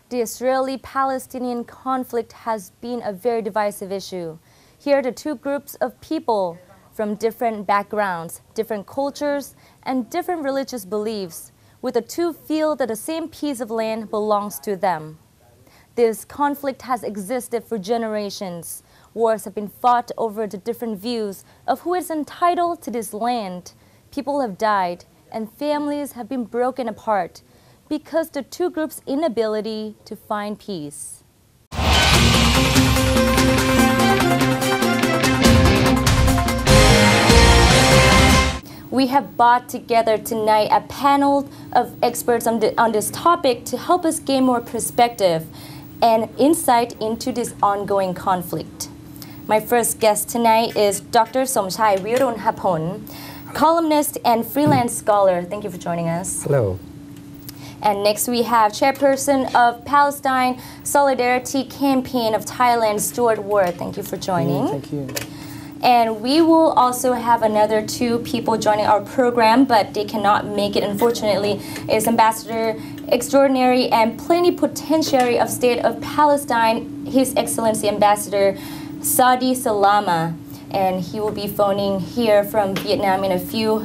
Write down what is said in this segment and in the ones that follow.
The Israeli-Palestinian conflict has been a very divisive issue. Here are the two groups of people from different backgrounds, different cultures, and different religious beliefs, with the two feel that the same piece of land belongs to them. This conflict has existed for generations. Wars have been fought over the different views of who is entitled to this land. People have died, and families have been broken apart because the two groups' inability to find peace. We have brought together tonight a panel of experts on this topic to help us gain more perspective and insight into this ongoing conflict. My first guest tonight is Dr. Somchai Virunhapon, columnist and freelance scholar. Thank you for joining us. Hello. And next we have Chairperson of Palestine Solidarity Campaign of Thailand, Stuart Ward. Thank you for joining. Thank you. And we will also have another two people joining our program, but they cannot make it, unfortunately. Is Ambassador Extraordinary and Plenipotentiary of State of Palestine, His Excellency Ambassador Saadi Salama. And he will be phoning here from Vietnam in a few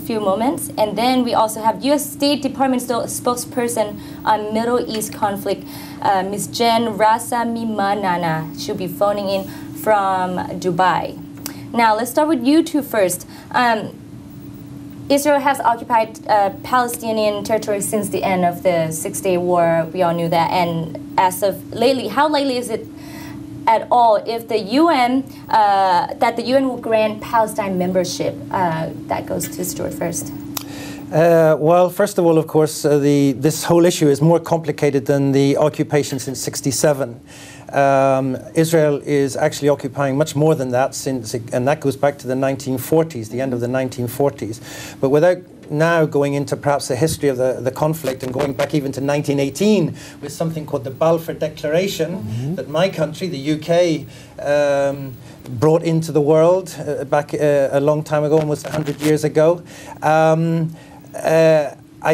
few moments. And then we also have U.S. State Department spokesperson on Middle East conflict, Ms. Jen Rasamimanana. She'll be phoning in from Dubai. Now, let's start with you two first. Israel has occupied Palestinian territory since the end of the Six-Day War. We all knew that. And as of lately, how likely is it at all if the UN, that the UN will grant Palestine membership? That goes to Stuart first. Well, first of all, of course, this whole issue is more complicated than the occupation since '67. Israel is actually occupying much more than that and that goes back to the 1940s, the end of the 1940s. But without now going into perhaps the history of the conflict and going back even to 1918 with something called the Balfour Declaration that my country, the UK, brought into the world back a long time ago, almost 100 years ago. I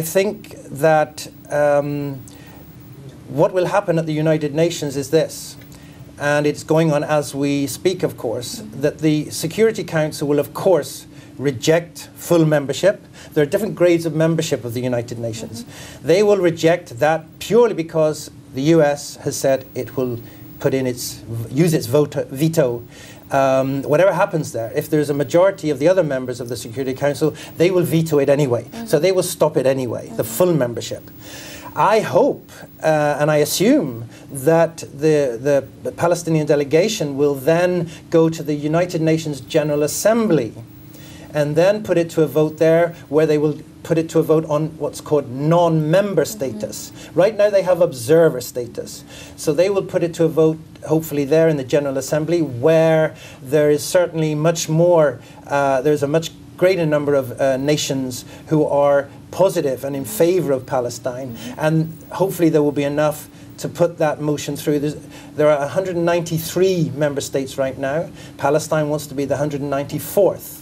think that what will happen at the United Nations is this, and it's going on as we speak, of course, that the Security Council will, of course, reject full membership. There are different grades of membership of the United Nations. They will reject that purely because the US has said it will use its veto. Whatever happens there, if there's a majority of the other members of the Security Council, they will veto it anyway. So they will stop it anyway, the full membership. I hope and I assume that the Palestinian delegation will then go to the United Nations General Assembly and then put it to a vote there, where they will put it to a vote on what's called non-member status. Right now they have observer status. So they will put it to a vote, hopefully there in the General Assembly, where there is certainly much more, there's a much greater number of nations who are positive and in favor of Palestine. And hopefully there will be enough to put that motion through. There are 193 member states right now. Palestine wants to be the 194th.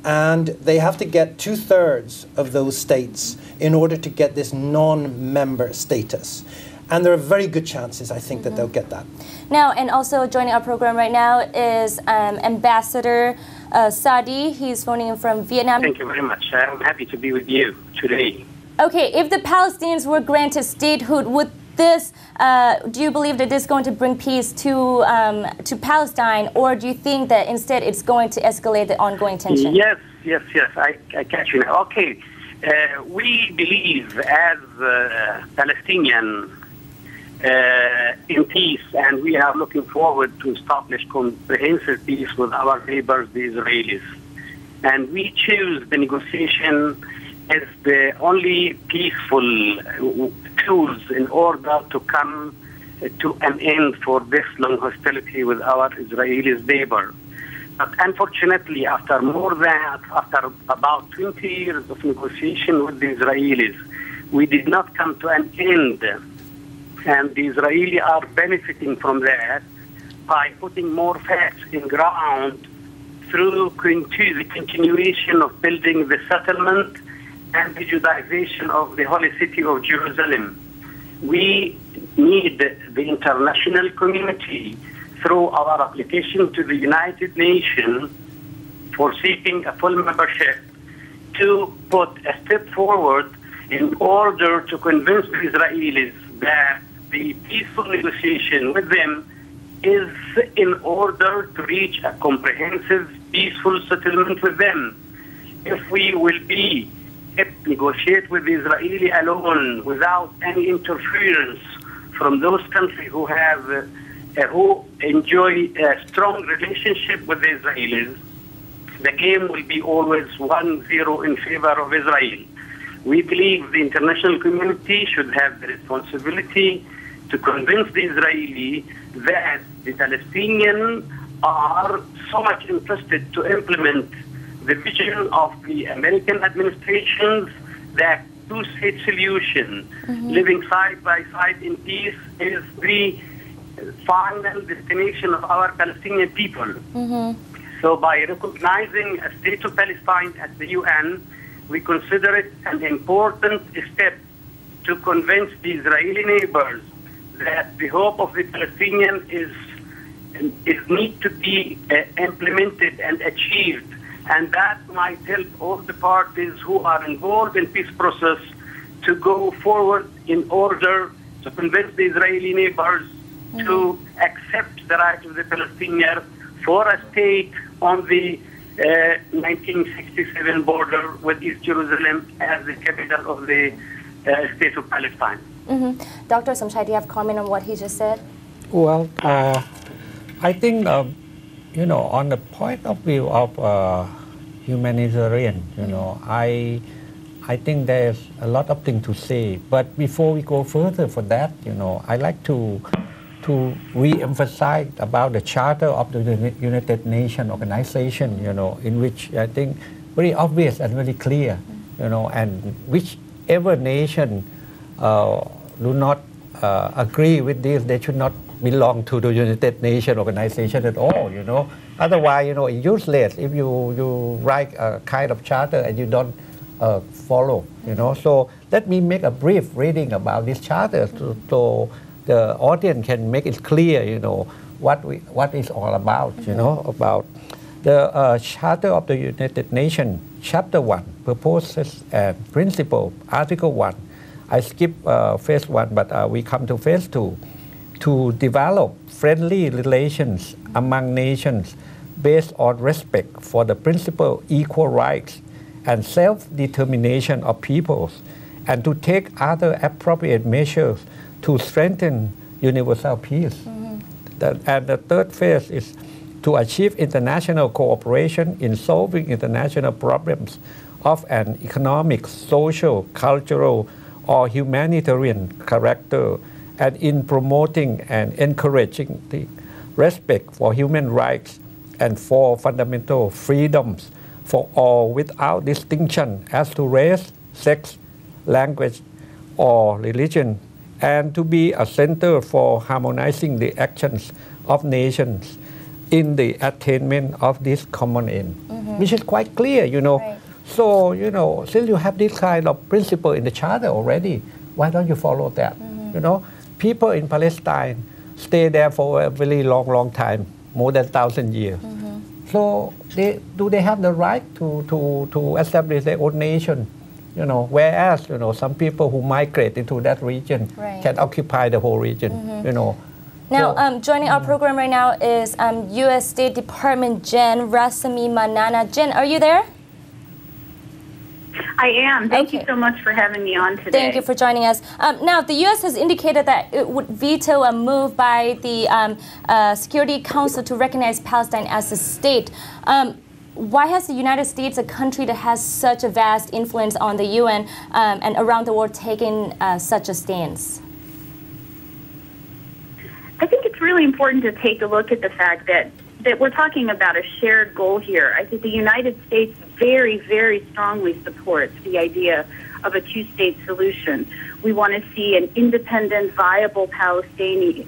And they have to get 2/3 of those states in order to get this non-member status. And there are very good chances, I think, that they'll get that. Now, and also joining our program right now is Ambassador Saadi. He's phoning in from Vietnam. Thank you very much. I'm happy to be with you today. Okay, if the Palestinians were granted statehood, would this, do you believe that this is going to bring peace to Palestine, or do you think that instead it's going to escalate the ongoing tension? Yes. I catch you now. Okay, we believe as Palestinian in peace, and we are looking forward to establish comprehensive peace with our neighbors, the Israelis. And we choose the negotiation as the only peaceful tools in order to come to an end for this long hostility with our Israeli neighbor. But unfortunately, after about 20 years of negotiation with the Israelis, we did not come to an end. And the Israelis are benefiting from that by putting more facts in ground through the continuation of building the settlement and the Judaization of the holy city of Jerusalem. we need the international community through our application to the United Nations for seeking a full membership to put a step forward in order to convince the Israelis that the peaceful negotiation with them is in order to reach a comprehensive peaceful settlement with them. If we will negotiate with the Israeli alone without any interference from those countries who enjoy a strong relationship with the Israelis, the game will be always 1-0 in favor of Israel. We believe the international community should have the responsibility to convince the Israeli that the Palestinians are so much interested to implement the vision of the American administration's that two-state solution, living side by side in peace, is the final destination of our Palestinian people. So by recognizing a state of Palestine at the UN, we consider it an important step to convince the Israeli neighbors that the hope of the Palestinians is need to be implemented and achieved, and that might help all the parties who are involved in peace process to go forward in order to convince the Israeli neighbors to accept the right of the Palestinians for a state on the 1967 border with East Jerusalem as the capital of the state of Palestine. Dr. Somchai, do you have a comment on what he just said? Well, I think, on the point of view of humanitarian, I think there's a lot of things to say. But before we go further for that, I like to re-emphasize about the Charter of the United Nations Organization, in which I think very obvious and very clear, and whichever nation do not agree with this, they should not belong to the United Nations Organization at all, Otherwise, it's useless if you write a kind of charter and you don't follow, So let me make a brief reading about this charter so the audience can make it clear, what it's all about, about the Charter of the United Nations, Chapter 1, Purposes and Principle, Article 1. I skip phase 1, but we come to phase 2. To develop friendly relations among nations based on respect for the principle equal rights and self-determination of peoples, and to take other appropriate measures to strengthen universal peace. And the third phase is to achieve international cooperation in solving international problems of an economic, social, cultural, or humanitarian character, and in promoting and encouraging the respect for human rights and for fundamental freedoms for all without distinction as to race, sex, language, or religion, and to be a center for harmonizing the actions of nations in the attainment of this common end, which is quite clear, Right. So, since you have this kind of principle in the Charter already, why don't you follow that? People in Palestine stay there for a very long time, more than 1,000 years. So do they have the right to establish their own nation? Whereas some people who migrate into that region can occupy the whole region. Now, joining our program right now is U.S. State Department Jen Rasami Manana. Jen, are you there? I am. Thank you so much for having me on today. Thank you for joining us. Now, the U.S. has indicated that it would veto a move by the Security Council to recognize Palestine as a state. Why has the United States, a country that has such a vast influence on the UN and around the world, taken such a stance? I think it's really important to take a look at the fact that we're talking about a shared goal here. I think the United States very, very strongly supports the idea of a two-state solution. We want to see an independent, viable Palestinian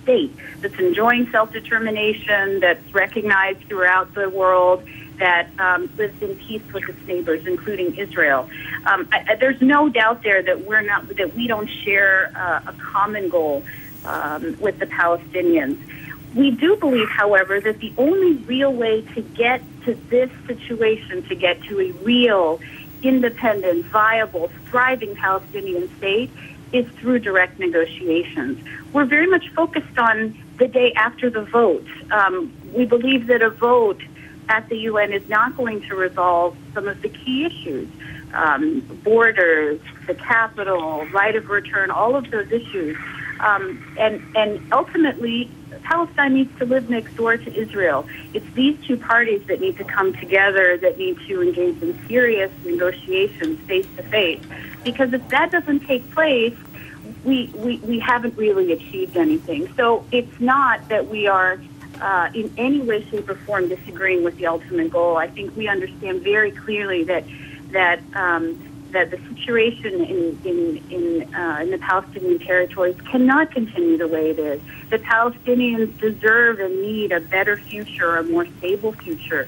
state that's enjoying self-determination, that's recognized throughout the world, that lives in peace with its neighbors, including Israel. There's no doubt there that we don't share a common goal with the Palestinians. We do believe, however, that the only real way to get to this situation, to get to a real, independent, viable, thriving Palestinian state, is through direct negotiations. We're very much focused on the day after the vote. We believe that a vote at the UN is not going to resolve some of the key issues. Borders, the capital, right of return, all of those issues. And ultimately, Palestine needs to live next door to Israel. It's these two parties that need to come together, that need to engage in serious negotiations face to face. Because if that doesn't take place, we haven't really achieved anything. So it's not that we are in any way, shape, or form disagreeing with the ultimate goal. I think we understand very clearly that the situation in the Palestinian territories cannot continue the way it is. The Palestinians deserve and need a better future, a more stable future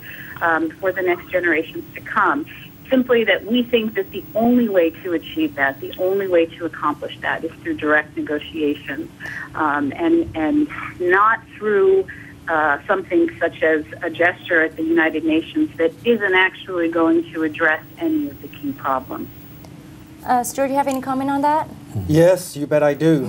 for the next generations to come. Simply that we think that the only way to achieve that, the only way to accomplish that, is through direct negotiations, and not through something such as a gesture at the United Nations that isn't actually going to address any of the key problems. Stuart, do you have any comment on that? Yes, you bet I do.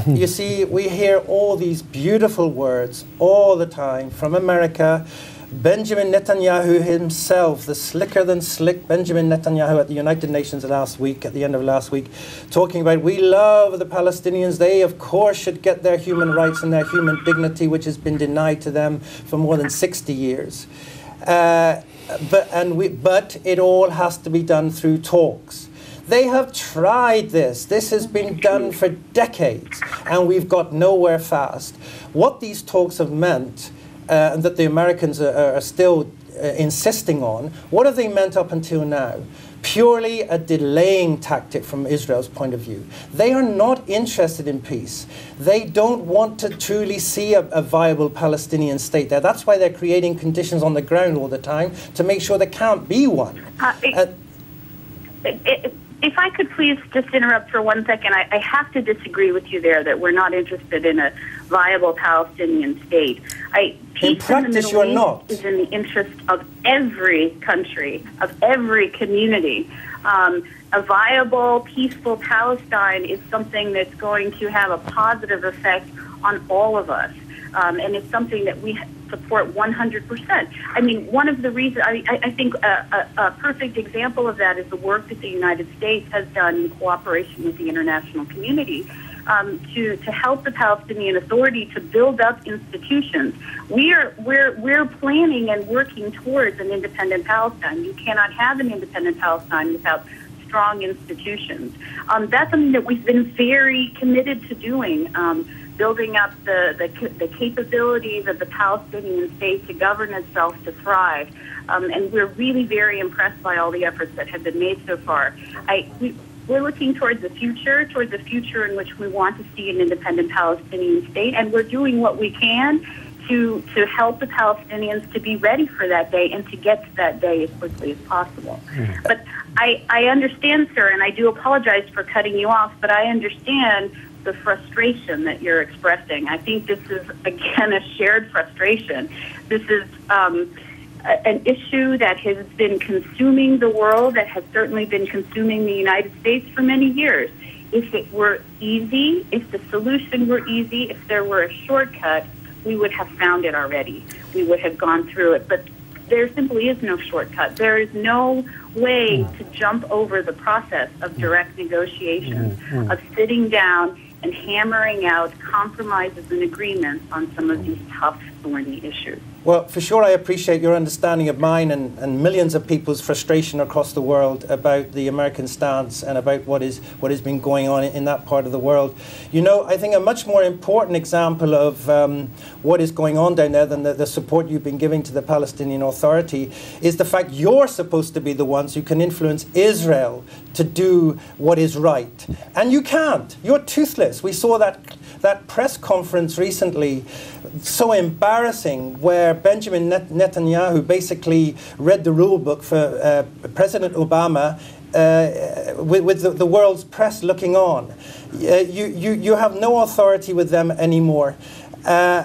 You see, we hear all these beautiful words all the time from America. Benjamin Netanyahu himself, the slicker than slick Benjamin Netanyahu at the United Nations last week, at the end of last week, talking about, we love the Palestinians. They, of course, should get their human rights and their human dignity, which has been denied to them for more than 60 years. But it all has to be done through talks. They have tried this. This has been done for decades, and we've got nowhere fast. What these talks have meant, and that the Americans are still insisting on, what have they meant up until now? Purely a delaying tactic from Israel's point of view. They are not interested in peace. They don't want to truly see a viable Palestinian state there. That's why they're creating conditions on the ground all the time to make sure there can't be one. If I could please just interrupt for 1 second, I have to disagree with you there that we're not interested in a viable Palestinian state. Peace in practice, in the Middle you're not. East is in the interest of every country, of every community. A viable, peaceful Palestine is something that's going to have a positive effect on all of us. And it's something that we support 100%. I mean, one of the reasons, I think a perfect example of that is the work that the United States has done in cooperation with the international community to help the Palestinian Authority to build up institutions. We're planning and working towards an independent Palestine. You cannot have an independent Palestine without strong institutions. That's something that we've been very committed to doing. Building up the capabilities of the Palestinian state to govern itself, to thrive. And we're really very impressed by all the efforts that have been made so far. We're looking towards the future in which we want to see an independent Palestinian state, and we're doing what we can to help the Palestinians to be ready for that day and to get to that day as quickly as possible. But I understand, sir, and I do apologize for cutting you off, but I understand the frustration that you're expressing. I think this is, again, a shared frustration. This is an issue that has been consuming the world, that has certainly been consuming the United States for many years. If it were easy, if the solution were easy, if there were a shortcut, we would have found it already. We would have gone through it. But there simply is no shortcut. There is no way to jump over the process of direct negotiations, of sitting down and hammering out compromises and agreements on some of these tough, thorny issues. Well, for sure, I appreciate your understanding of mine and millions of people's frustration across the world about the American stance and about what has been going on in that part of the world. You know, I think a much more important example of what is going on down there than the support you've been giving to the Palestinian Authority is the fact you're supposed to be the ones who can influence Israel to do what is right. And you can't. You're toothless. We saw that press conference recently, so embarrassing, where where Benjamin Netanyahu basically read the rule book for President Obama with the world's press looking on. You have no authority with them anymore. I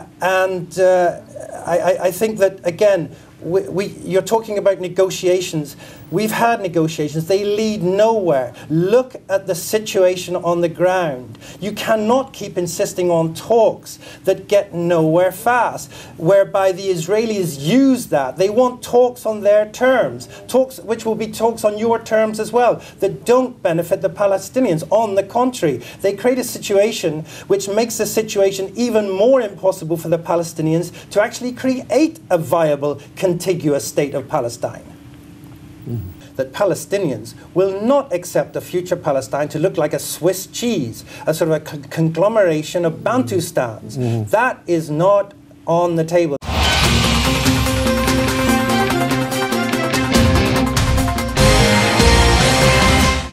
think that, again, you're talking about negotiations. We've had negotiations. They lead nowhere. Look at the situation on the ground. You cannot keep insisting on talks that get nowhere fast, whereby the Israelis use that. They want talks on their terms, talks which will be talks on your terms as well, that don't benefit the Palestinians. On the contrary, they create a situation which makes the situation even more impossible for the Palestinians to actually create a viable, contiguous state of Palestine. That Palestinians will not accept a future Palestine to look like a Swiss cheese, a sort of a conglomeration of Bantustans. That is not on the table.